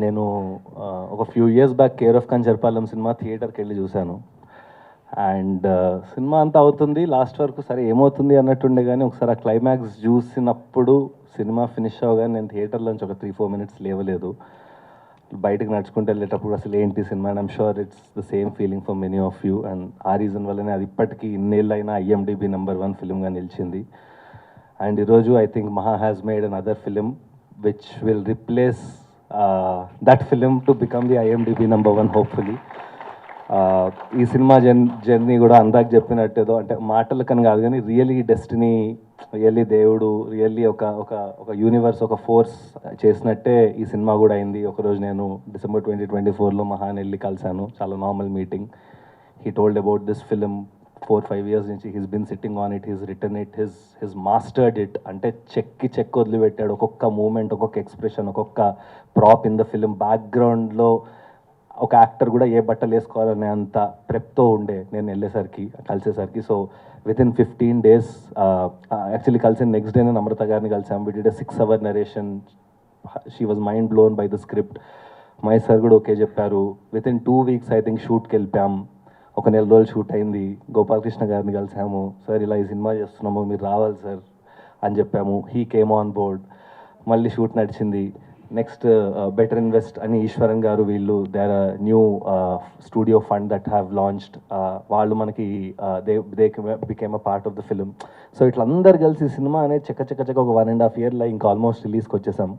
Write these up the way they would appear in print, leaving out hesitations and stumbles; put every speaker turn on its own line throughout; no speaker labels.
నేను ఒక few years back care of Kancharapalem cinema థియేటర్కి వెళ్ళి చూశాను. అండ్ సినిమా అంతా అవుతుంది, లాస్ట్ వరకు సరే ఏమవుతుంది అన్నట్టుండే, కానీ ఒకసారి ఆ క్లైమాక్స్ చూసినప్పుడు సినిమా ఫినిష్ అవ్వగానే నేను థియేటర్లోంచి ఒక 3-4 మినిట్స్ లేవలేదు. బయటకు నడుచుకుంటూ వెళ్ళేటప్పుడు అసలు ఏంటి cinema, and I'm sure it's the same feeling for many of you. And ఆ రీజన్ వల్లనే అది ఇప్పటికీ ఇన్నేళ్ళైనా IMDb #1 ఫిలింగా నిలిచింది. అండ్ ఈరోజు ఐ థింక్ మహా has made an other film which will replace that film to become the IMDb #1 hopefully. ఈ cinema journey కూడా అందాక చెప్పినట్టేదో, అంటే మాటలకని కాదు కానీ రియల్లీ డెస్టినీ, రియల్లీ దేవుడు, రియల్లీ ఒక యూనివర్స్, ఒక ఫోర్స్ చేసినట్టే ఈ సినిమా కూడా అయింది. ఒకరోజు నేను December 2024లో మహాన్ వెళ్ళి కలిశాను, చాలా normal meeting. He told about this film 4-5 years నుంచి he's been sitting on it, he's return it, his mastered it. అంటే చెక్ వదిలిపెట్టాడు. ఒక్కొక్క మూమెంట్, ఒక్కొక్క ఎక్స్ప్రెషన్, ఒక్కొక్క ప్రాప్ ఇన్ ద ఫిలిం. బ్యాక్గ్రౌండ్లో ఒక యాక్టర్ కూడా ఏ బట్టలు వేసుకోవాలనే అంత ప్రెప్తో ఉండే నేను వెళ్ళేసరికి, కలిసేసరికి. సో వితిన్ 15 days, యాక్చువల్లీ కలిసిన నెక్స్ట్ డేనే నమ్రత గారిని కలిసాం. We did a 6-hour narration. She was mind blown by the script. Mahesh sir కూడా ఓకే చెప్పారు. వితిన్ 2 weeks ఐ థింక్ షూట్కి వెళ్ళిపోయాం. ఒక 1 నెల రోజులు షూట్ అయింది. గోపాలకృష్ణ గారిని కలిసాము. సార్ ఇలా ఈ సినిమా చేస్తున్నాము, మీరు రావాలి సార్ అని చెప్పాము. He came on board. మళ్ళీ షూట్ నడిచింది. నెక్స్ట్ బెటర్ ఇన్వెస్ట్ అని ఈశ్వరన్ గారు, వీళ్ళు they are new studio fund that have launched. వాళ్ళు మనకి they became a part of the film. So ఇట్లా అందరు కలిసి సినిమా అనేది చెక్క ఒక 1.5 yearలో ఇంకా ఆల్మోస్ట్ రిలీజ్కి వచ్చేసాం.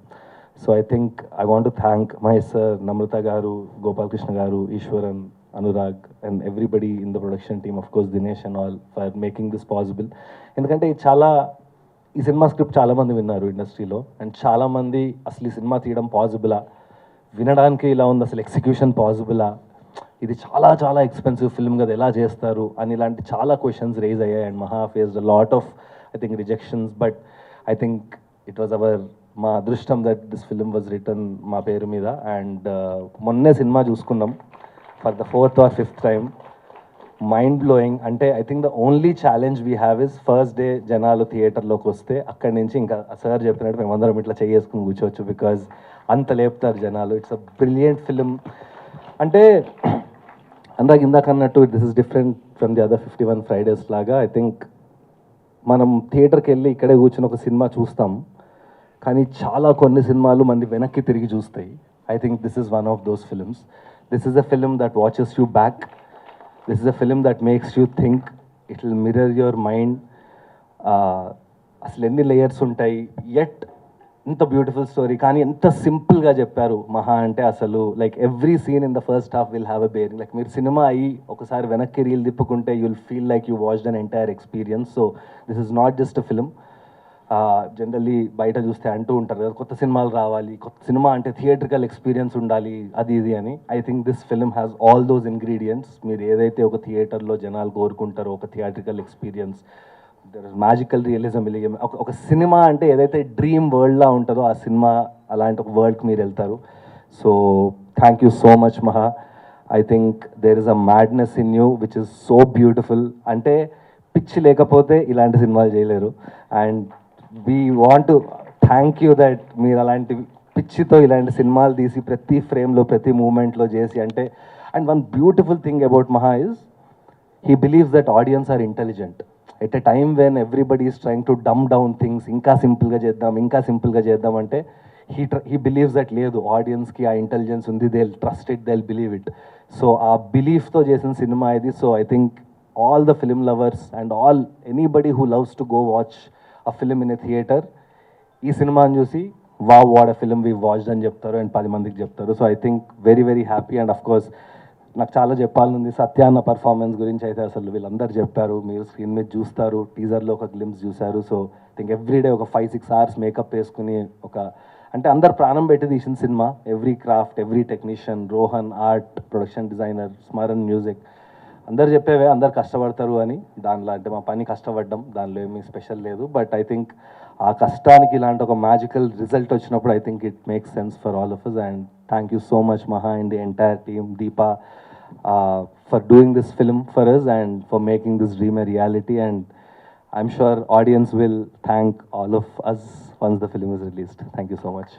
So I think I want to thank Mahesh sir, Namrata గారు, గోపాలకృష్ణ గారు, Eshwaran, Anurag and everybody in the production team, of course Dinesh and all, for making this possible. ఎందుకంటే ఈ సినిమా స్క్రిప్ట్ చాలామంది విన్నారు ఇండస్ట్రీలో, అండ్ చాలామంది అసలు ఈ సినిమా తీయడం పాసిబులా, వినడానికి ఇలా ఉంది, అసలు ఎగ్జిక్యూషన్ పాసిబులా, ఇది చాలా ఎక్స్పెన్సివ్ ఫిల్మ్ కదా, ఎలా చేస్తారు అని ఇలాంటి చాలా క్వశ్చన్స్ రేజ్ అయ్యాయి. And Maha faced lot of I think rejections, but I think it was మా అదృష్టం that this film was return మా పేరు మీద. అండ్ మొన్నే సినిమా చూసుకున్నాం for the 4th or 5th time. Mind blowing. అంటే I think the only challenge we have is first day జనాలు థియేటర్లోకి వస్తే అక్కడి నుంచి ఇంకా సార్ చెప్పినట్టు మేమందరం ఇట్లా చేసుకుని కూర్చోవచ్చు, బికాజ్ అంత లేపుతారు జనాలు. It's a brilliant film. అంటే ఇందాక అన్నట్టు this is different from the other 51 Fridays లాగా. ఐ థింక్ మనం థియేటర్కి వెళ్ళి ఇక్కడే కూర్చొని ఒక సినిమా చూస్తాం, కానీ కొన్ని సినిమాలు మంది వెనక్కి తిరిగి చూస్తాయి. I think this is one of those films. This is a film that watches you back. This is a film that makes you think. It will mirror your mind. అసలు ఎన్ని లేయర్స్ ఉంటాయి, ఎట్ ఇంత beautiful story, కానీ ఎంత సింపుల్గా చెప్పారు మహా. అంటే అసలు like every scene in the first half will have a bearing. Like మీరు సినిమా అయ్యి ఒకసారి వెనక్కి రీల్ తిప్పుకుంటే you will feel like you watched an entire experience. So this is not just a film. Generally బయట చూస్తే అంటూ ఉంటారు కదా, కొత్త సినిమాలు రావాలి, కొత్త సినిమా అంటే థియేట్రికల్ ఎక్స్పీరియన్స్ ఉండాలి, అది ఇది అని. I think this film has all those ingredients. మీరు ఏదైతే ఒక థియేటర్లో జనాలు కోరుకుంటారో, ఒక theatrical experience, there is magical realism. ఒక సినిమా అంటే ఏదైతే డ్రీమ్ వరల్డ్లా ఉంటుందో ఆ సినిమా అలాంటి ఒక వరల్డ్కి మీరు వెళ్తారు. So thank you so much Maha. I think there is a madness in you which is so beautiful. అంటే పిచ్చి లేకపోతే ఇలాంటి సినిమాలు చేయలేరు. And we want to thank you that మీరు అలాంటి పిచ్చితో ఇలాంటి సినిమాలు తీసి ప్రతి ఫ్రేమ్లో ప్రతి మూమెంట్లో చేసి. అంటే and one beautiful thing about మహా is he believes that audience are intelligent at a time when everybody is trying to dumb down things. ఇంకా సింపుల్గా చేద్దాం అంటే he believes that లేదు, ఆడియన్స్కి ఆ ఇంటెలిజెన్స్ ఉంది, they'll trust it, they'll believe it. So ఆ బిలీఫ్తో చేసిన సినిమా ఇది. So I think all the film lovers and anybody who loves to go watch a film in a theater, ఈ సినిమాని చూసి what a film we watched అని చెప్తారు, and 10 మందికి చెప్తారు. So I think very happy. And of course నాకు చాలా చెప్పాలనుంది సత్య అన్న పర్ఫార్మెన్స్ గురించి. అయితే అసలు వీళ్ళందరూ చెప్పారు, మీరు స్క్రీన్ మీద చూస్తారు, టీజర్లో ఒక గ్లిమ్స్ చూశారు. సో ఐ థింక్ ఎవ్రీడే ఒక 5-6 hours మేకప్ వేసుకుని అంటే అందరు ప్రాణం పెట్టి తీసిన cinema. Every craft, every technician, Rohan art, production designer, Smaran music, అందరు చెప్పేవే అందరు కష్టపడతారు అని. దానిలో అంటే మా పని కష్టపడ్డం, దానిలో ఏమీ స్పెషల్ లేదు. బట్ ఐ థింక్ ఆ కష్టానికి ఇలాంటి ఒక మ్యాజికల్ రిజల్ట్ వచ్చినప్పుడు I think it makes sense for all of us. And thank you so much Maha and the entire team, Deepa, for doing this film for us and for making this dream a reality. And I'm sure audience will thank all of us once the film is released. Thank you so much.